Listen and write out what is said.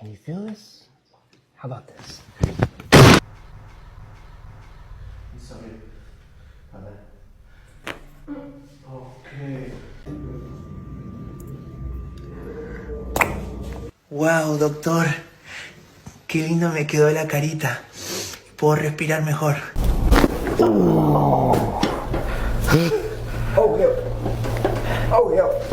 Can you feel this? How about this? Sorry. A ver. Ok. Wow, doctor. Qué lindo me quedó la carita. Puedo respirar mejor. Oh, yeah. Oh, yeah.